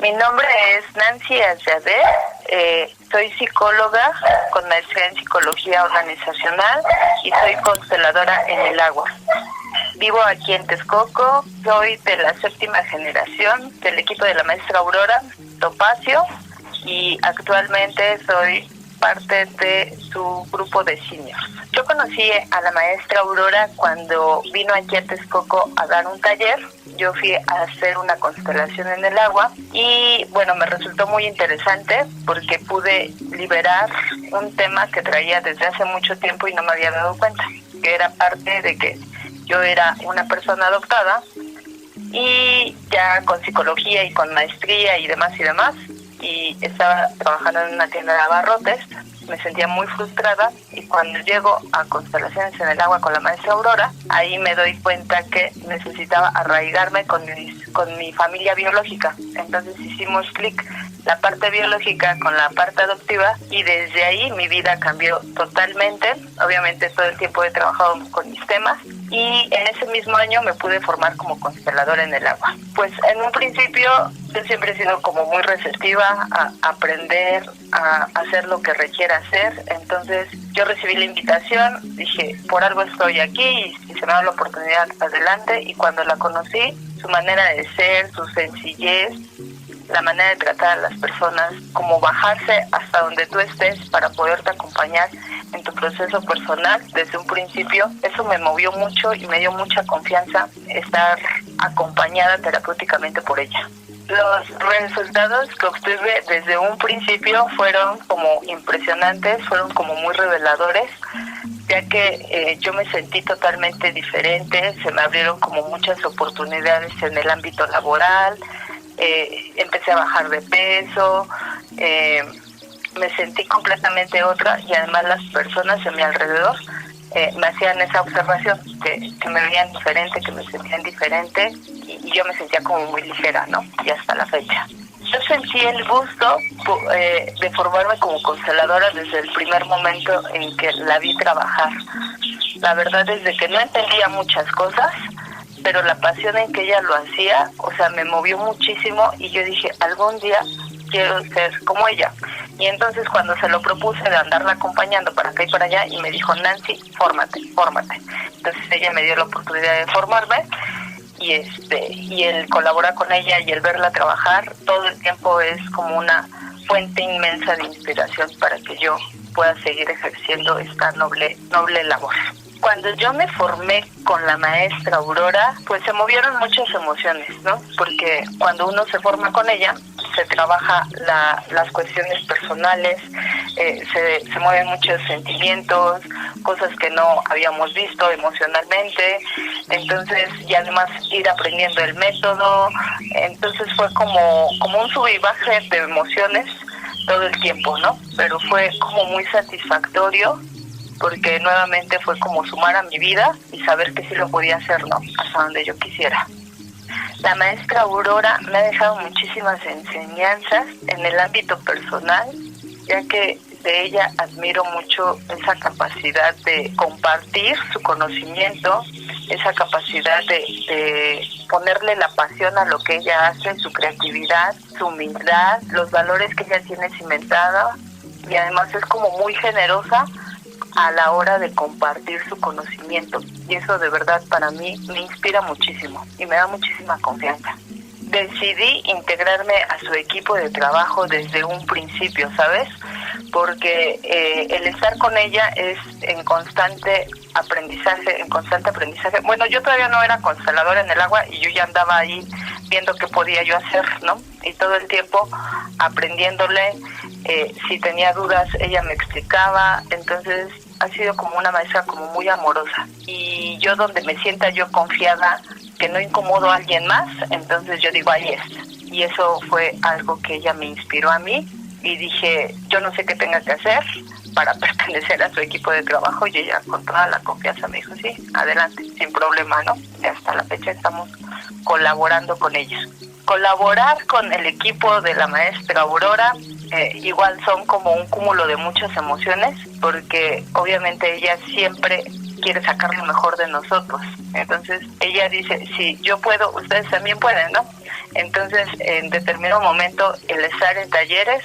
Mi nombre es Nancy Ayade, soy psicóloga con maestría en psicología organizacional y soy consteladora en el agua. Vivo aquí en Texcoco, soy de la 7ª generación del equipo de la maestra Aurora Topacio y actualmente soy parte de su grupo de seniors. Yo conocí a la maestra Aurora cuando vino aquí a Texcoco a dar un taller. Yo fui a hacer una constelación en el agua y bueno, me resultó muy interesante porque pude liberar un tema que traía desde hace mucho tiempo y no me había dado cuenta, que era parte de que yo era una persona adoptada y ya con psicología y con maestría y demás, y estaba trabajando en una tienda de abarrotes. Me sentía muy frustrada y cuando llego a Constelaciones en el Agua con la maestra Aurora, ahí me doy cuenta que necesitaba arraigarme con mi familia biológica. Entonces hicimos clic la parte biológica con la parte adoptiva y desde ahí mi vida cambió totalmente. Obviamente todo el tiempo he trabajado con mis temas y en ese mismo año me pude formar como consteladora en el agua. Pues en un principio yo siempre he sido como muy receptiva a aprender, a hacer lo que requiera hacer. Entonces yo recibí la invitación, dije, por algo estoy aquí y si se me da la oportunidad, adelante. Y cuando la conocí, su manera de ser, su sencillez, la manera de tratar a las personas, como bajarse hasta donde tú estés para poderte acompañar en tu proceso personal desde un principio, eso me movió mucho y me dio mucha confianza estar acompañada terapéuticamente por ella. Los resultados que obtuve desde un principio fueron como impresionantes, fueron como muy reveladores, ya que yo me sentí totalmente diferente, se me abrieron como muchas oportunidades en el ámbito laboral, empecé a bajar de peso, me sentí completamente otra y además las personas a mi alrededor me hacían esa observación, que me veían diferente, que me sentían diferente y yo me sentía como muy ligera, ¿no? Y hasta la fecha. Yo sentí el gusto de formarme como consteladora desde el primer momento en que la vi trabajar. La verdad es de que no entendía muchas cosas, pero la pasión en que ella lo hacía, o sea, me movió muchísimo y yo dije, algún día quiero ser como ella. Y entonces cuando se lo propuse de andarla acompañando para acá y para allá, y me dijo, Nancy, fórmate. Entonces ella me dio la oportunidad de formarme y el colaborar con ella y el verla trabajar todo el tiempo es como una fuente inmensa de inspiración para que yo pueda seguir ejerciendo esta noble labor. Cuando yo me formé con la maestra Aurora, pues se movieron muchas emociones, ¿no? Porque cuando uno se forma con ella, se trabaja las cuestiones personales, se mueven muchos sentimientos, cosas que no habíamos visto emocionalmente, entonces, y además ir aprendiendo el método, entonces fue como un sub y baje de emociones todo el tiempo, ¿no? Pero fue como muy satisfactorio, porque nuevamente fue como sumar a mi vida y saber que sí lo podía hacer, ¿no? Hasta donde yo quisiera. La maestra Aurora me ha dejado muchísimas enseñanzas en el ámbito personal, ya que de ella admiro mucho esa capacidad de compartir su conocimiento, esa capacidad de ponerle la pasión a lo que ella hace, su creatividad, su humildad, los valores que ella tiene cimentada, y además es como muy generosa a la hora de compartir su conocimiento, y eso de verdad para mí me inspira muchísimo y me da muchísima confianza. Decidí integrarme a su equipo de trabajo desde un principio, ¿sabes? Porque el estar con ella es en constante aprendizaje. Bueno, yo todavía no era consteladora en el agua y yo ya andaba ahí viendo qué podía yo hacer, ¿no? Y todo el tiempo aprendiéndole, si tenía dudas ella me explicaba, entonces ha sido como una maestra como muy amorosa. Y yo donde me sienta yo confiada, que no incomodo a alguien más, entonces yo digo, ahí es. Y eso fue algo que ella me inspiró a mí y dije, yo no sé qué tenga que hacer para pertenecer a su equipo de trabajo, y ella con toda la confianza me dijo, sí, adelante, sin problema, ¿no? Y hasta la fecha estamos colaborando con ella. Colaborar con el equipo de la maestra Aurora, igual son como un cúmulo de muchas emociones, porque obviamente ella siempre quiere sacar lo mejor de nosotros. Entonces ella dice, si yo puedo, ustedes también pueden, ¿no? Entonces, en determinado momento, el estar en talleres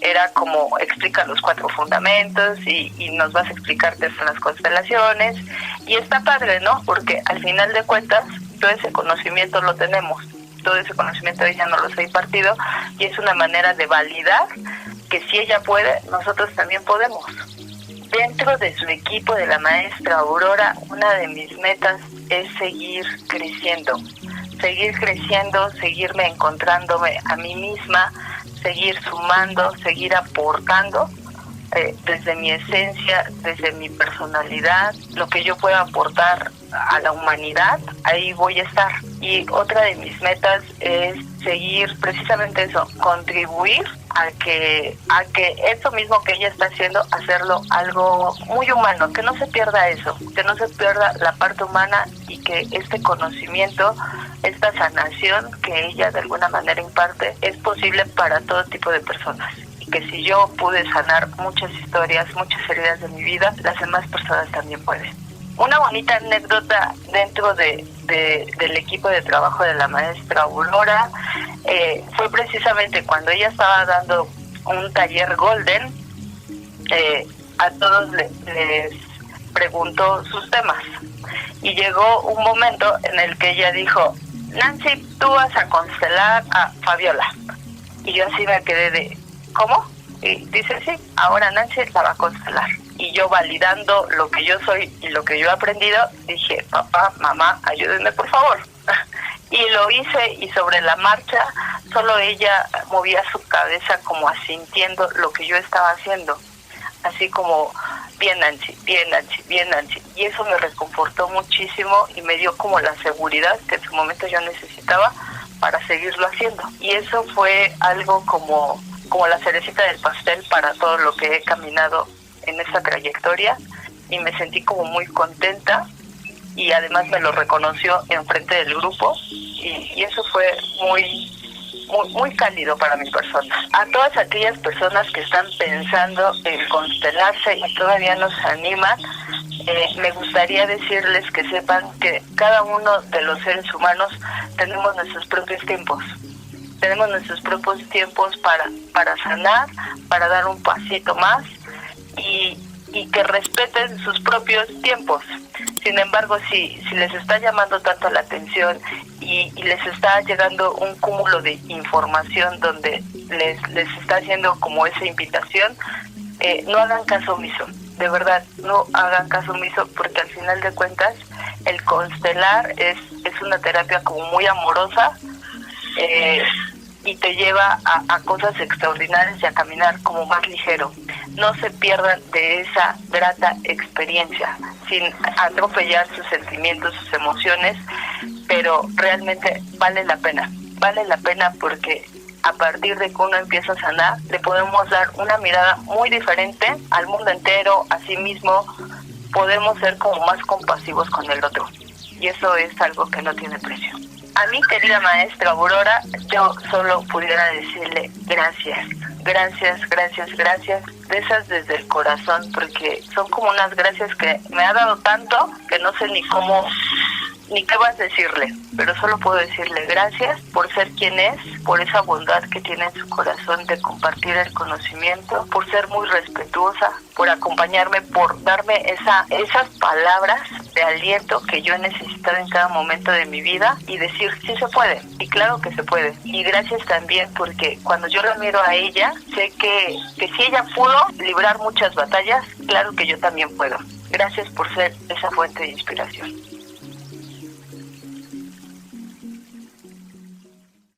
era como explica los 4 fundamentos y nos vas a explicar qué son las constelaciones. Y está padre, ¿no? Porque al final de cuentas, todo ese conocimiento lo tenemos. Todo ese conocimiento ella no los ha impartido y es una manera de validar que si ella puede, nosotros también podemos. Dentro de su equipo de la maestra Aurora, una de mis metas es seguir creciendo, seguirme encontrándome a mí misma, seguir sumando, seguir aportando desde mi esencia, desde mi personalidad, lo que yo pueda aportar a la humanidad, ahí voy a estar. Y otra de mis metas es seguir precisamente eso, contribuir a que eso mismo que ella está haciendo, hacerlo algo muy humano, que no se pierda eso, que no se pierda la parte humana y que este conocimiento, esta sanación que ella de alguna manera imparte, es posible para todo tipo de personas. Que si yo pude sanar muchas historias, muchas heridas de mi vida, las demás personas también pueden. Una bonita anécdota dentro del equipo de trabajo de la maestra Aurora fue precisamente cuando ella estaba dando un taller Golden, a todos les preguntó sus temas y llegó un momento en el que ella dijo: Nancy, tú vas a constelar a Fabiola. Y yo así me quedé de ¿cómo? Y dice, sí, ahora Nancy la va a constelar. Y yo, validando lo que yo soy y lo que yo he aprendido, dije, papá, mamá, ayúdenme por favor. Y lo hice, y sobre la marcha solo ella movía su cabeza como asintiendo lo que yo estaba haciendo. Así como, bien Nancy, bien Nancy, bien Nancy. Y eso me reconfortó muchísimo y me dio como la seguridad que en su momento yo necesitaba para seguirlo haciendo. Y eso fue algo como la cerecita del pastel para todo lo que he caminado en esta trayectoria, y me sentí como muy contenta, y además me lo reconoció enfrente del grupo, y eso fue muy cálido para mi persona. A todas aquellas personas que están pensando en constelarse y todavía no se animan, me gustaría decirles que sepan que cada uno de los seres humanos tenemos nuestros propios tiempos. Tenemos nuestros propios tiempos para sanar, para dar un pasito más y que respeten sus propios tiempos. Sin embargo, si les está llamando tanto la atención y les está llegando un cúmulo de información donde les está haciendo como esa invitación, no hagan caso omiso. De verdad, no hagan caso omiso, porque al final de cuentas el constelar es una terapia como muy amorosa, y te lleva a cosas extraordinarias y a caminar como más ligero. No se pierdan de esa grata experiencia, sin atropellar sus sentimientos, sus emociones, pero realmente vale la pena porque a partir de que uno empieza a sanar, le podemos dar una mirada muy diferente al mundo entero, a sí mismo, podemos ser como más compasivos con el otro, y eso es algo que no tiene precio. A mi querida maestra Aurora, yo solo pudiera decirle gracias, de esas desde el corazón, porque son como unas gracias que me ha dado tanto que no sé ni cómo, ni qué vas a decirle, pero solo puedo decirle gracias por ser quien es, por esa bondad que tiene en su corazón de compartir el conocimiento, por ser muy respetuosa, por acompañarme, por darme esas palabras de aliento que yo he necesitado en cada momento de mi vida y decir sí se puede, y claro que se puede. Y gracias también porque cuando yo la miro a ella, sé que si ella pudo librar muchas batallas, claro que yo también puedo. Gracias por ser esa fuente de inspiración.